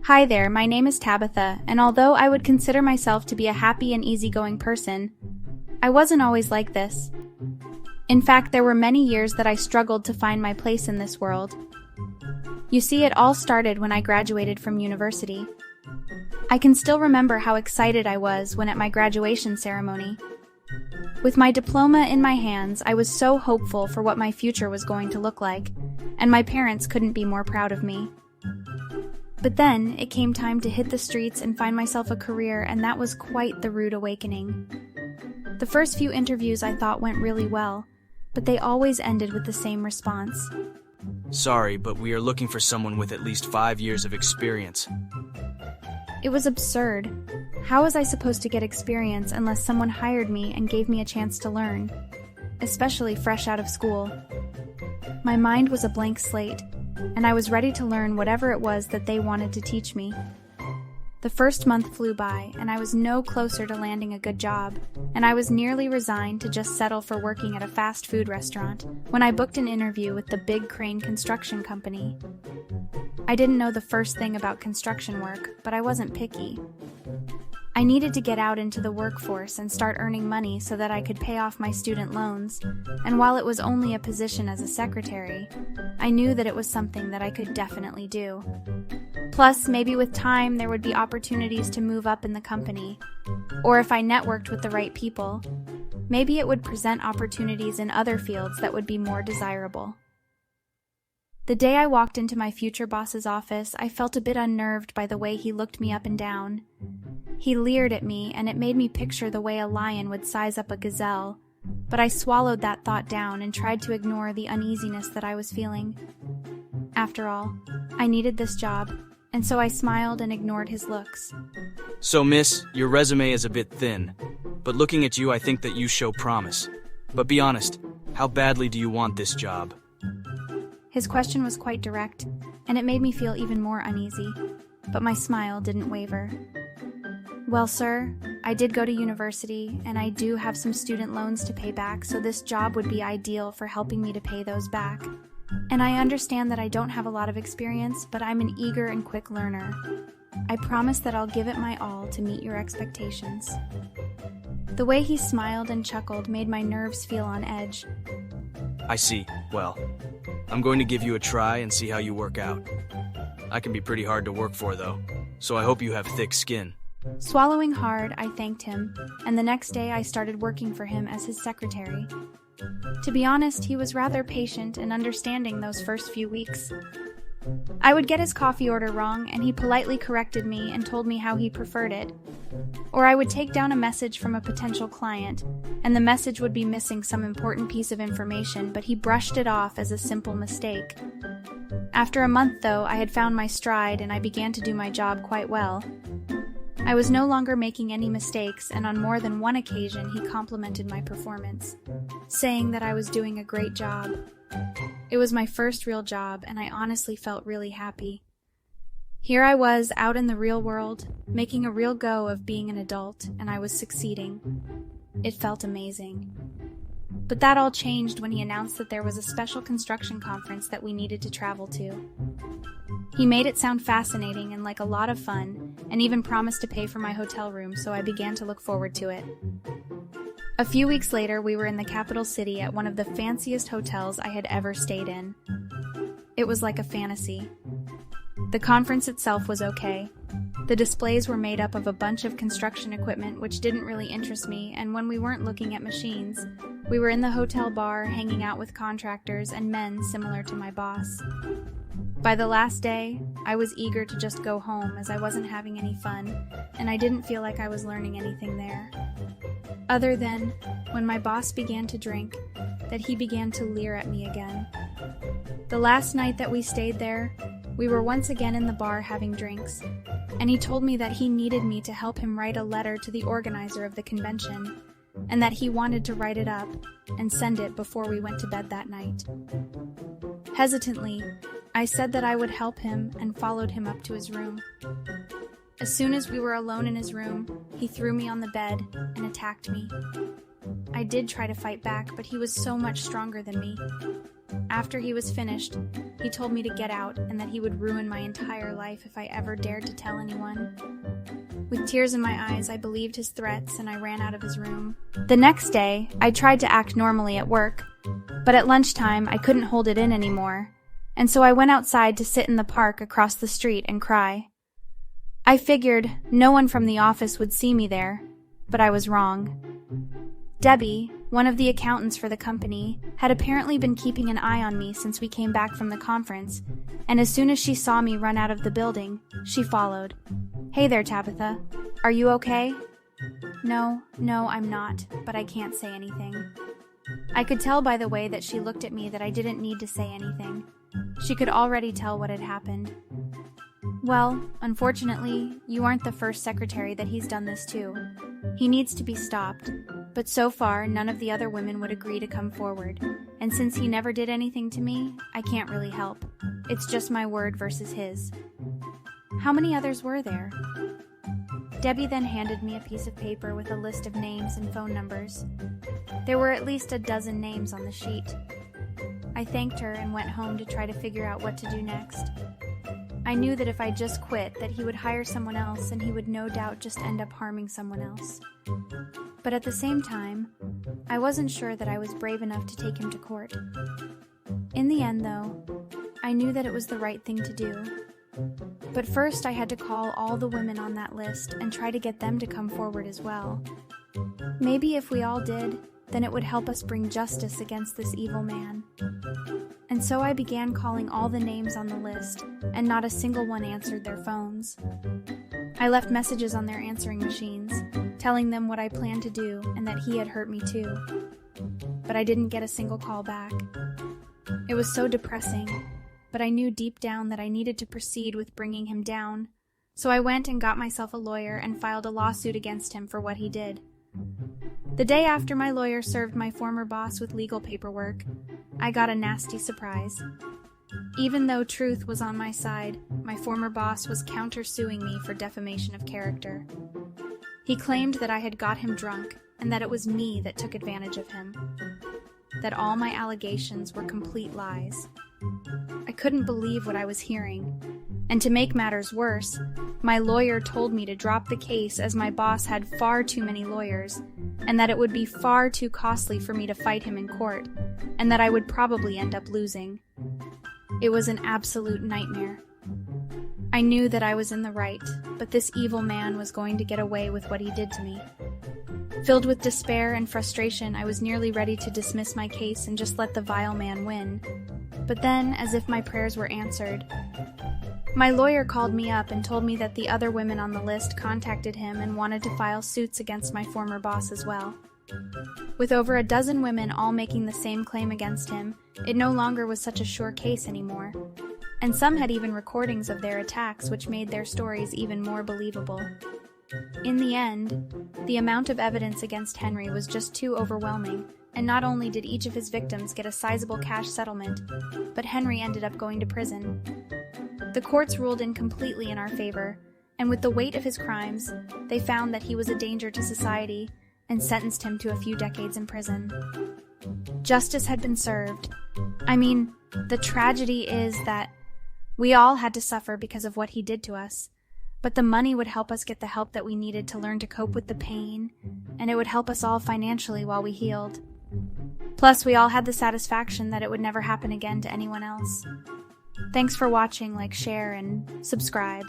Hi there, my name is Tabitha, and although I would consider myself to be a happy and easygoing person, I wasn't always like this. In fact, there were many years that I struggled to find my place in this world. You see, it all started when I graduated from university. I can still remember how excited I was when at my graduation ceremony. With my diploma in my hands, I was so hopeful for what my future was going to look like, and my parents couldn't be more proud of me. But then, it came time to hit the streets and find myself a career, and that was quite the rude awakening. The first few interviews I thought went really well, but they always ended with the same response. Sorry, but we are looking for someone with at least 5 years of experience. It was absurd. How was I supposed to get experience unless someone hired me and gave me a chance to learn, especially fresh out of school? My mind was a blank slate, and I was ready to learn whatever it was that they wanted to teach me. The first month flew by, and I was no closer to landing a good job, and I was nearly resigned to just settle for working at a fast food restaurant when I booked an interview with the Big Crane Construction Company. I didn't know the first thing about construction work, but I wasn't picky. I needed to get out into the workforce and start earning money so that I could pay off my student loans, and while it was only a position as a secretary, I knew that it was something that I could definitely do. Plus, maybe with time there would be opportunities to move up in the company, or if I networked with the right people, maybe it would present opportunities in other fields that would be more desirable. The day I walked into my future boss's office, I felt a bit unnerved by the way he looked me up and down. He leered at me, and it made me picture the way a lion would size up a gazelle, but I swallowed that thought down and tried to ignore the uneasiness that I was feeling. After all, I needed this job, and so I smiled and ignored his looks. So, miss, your resume is a bit thin, but looking at you, I think that you show promise. But be honest, how badly do you want this job? His question was quite direct, and it made me feel even more uneasy, but my smile didn't waver. Well, sir, I did go to university, and I do have some student loans to pay back, so this job would be ideal for helping me to pay those back. And I understand that I don't have a lot of experience, but I'm an eager and quick learner. I promise that I'll give it my all to meet your expectations. The way he smiled and chuckled made my nerves feel on edge. I see. Well, I'm going to give you a try and see how you work out. I can be pretty hard to work for, though, so I hope you have thick skin. Swallowing hard, I thanked him, and the next day I started working for him as his secretary. To be honest, he was rather patient and understanding those first few weeks. I would get his coffee order wrong, and he politely corrected me and told me how he preferred it. Or I would take down a message from a potential client, and the message would be missing some important piece of information, but he brushed it off as a simple mistake. After a month, though, I had found my stride and I began to do my job quite well. I was no longer making any mistakes, and on more than one occasion he complimented my performance, saying that I was doing a great job. It was my first real job, and I honestly felt really happy. Here I was, out in the real world, making a real go of being an adult, and I was succeeding. It felt amazing. But that all changed when he announced that there was a special construction conference that we needed to travel to. He made it sound fascinating and like a lot of fun, and even promised to pay for my hotel room, so I began to look forward to it. A few weeks later, we were in the capital city at one of the fanciest hotels I had ever stayed in. It was like a fantasy. The conference itself was okay. The displays were made up of a bunch of construction equipment which didn't really interest me, and when we weren't looking at machines, we were in the hotel bar hanging out with contractors and men similar to my boss. By the last day, I was eager to just go home as I wasn't having any fun, and I didn't feel like I was learning anything there. Other than, when my boss began to drink, that he began to leer at me again. The last night that we stayed there, we were once again in the bar having drinks, and he told me that he needed me to help him write a letter to the organizer of the convention, and that he wanted to write it up and send it before we went to bed that night. Hesitantly, I said that I would help him and followed him up to his room. As soon as we were alone in his room, he threw me on the bed and attacked me. I did try to fight back, but he was so much stronger than me. After he was finished, he told me to get out and that he would ruin my entire life if I ever dared to tell anyone. With tears in my eyes, I believed his threats and I ran out of his room. The next day, I tried to act normally at work, but at lunchtime I couldn't hold it in anymore, and so I went outside to sit in the park across the street and cry. I figured no one from the office would see me there, but I was wrong. Debbie, one of the accountants for the company, had apparently been keeping an eye on me since we came back from the conference, and as soon as she saw me run out of the building, she followed. "Hey there, Tabitha. Are you okay?" No, I'm not, but I can't say anything. I could tell by the way that she looked at me that I didn't need to say anything. She could already tell what had happened. "Well, unfortunately, you aren't the first secretary that he's done this to. He needs to be stopped, but so far none of the other women would agree to come forward, and since he never did anything to me, I can't really help. It's just my word versus his." "How many others were there?" Debbie then handed me a piece of paper with a list of names and phone numbers. There were at least a dozen names on the sheet. I thanked her and went home to try to figure out what to do next. I knew that if I just quit, that he would hire someone else and he would no doubt just end up harming someone else. But at the same time, I wasn't sure that I was brave enough to take him to court. In the end, though, I knew that it was the right thing to do. But first I had to call all the women on that list and try to get them to come forward as well. Maybe if we all did, then it would help us bring justice against this evil man. And so I began calling all the names on the list, and not a single one answered their phones. I left messages on their answering machines, telling them what I planned to do and that he had hurt me too. But I didn't get a single call back. It was so depressing, but I knew deep down that I needed to proceed with bringing him down. So I went and got myself a lawyer and filed a lawsuit against him for what he did. The day after my lawyer served my former boss with legal paperwork, I got a nasty surprise. Even though truth was on my side, my former boss was countersuing me for defamation of character. He claimed that I had got him drunk and that it was me that took advantage of him. That all my allegations were complete lies. I couldn't believe what I was hearing. And to make matters worse, my lawyer told me to drop the case as my boss had far too many lawyers, and that it would be far too costly for me to fight him in court, and that I would probably end up losing. It was an absolute nightmare. I knew that I was in the right, but this evil man was going to get away with what he did to me. Filled with despair and frustration, I was nearly ready to dismiss my case and just let the vile man win. But then, as if my prayers were answered, my lawyer called me up and told me that the other women on the list contacted him and wanted to file suits against my former boss as well. With over a dozen women all making the same claim against him, it no longer was such a sure case anymore. And some had even recordings of their attacks, which made their stories even more believable. In the end, the amount of evidence against Henry was just too overwhelming, and not only did each of his victims get a sizable cash settlement, but Henry ended up going to prison. The courts ruled in completely in our favor, and with the weight of his crimes, they found that he was a danger to society and sentenced him to a few decades in prison. Justice had been served. I mean, the tragedy is that we all had to suffer because of what he did to us, but the money would help us get the help that we needed to learn to cope with the pain, and it would help us all financially while we healed. Plus, we all had the satisfaction that it would never happen again to anyone else. Thanks for watching, like, share, and subscribe.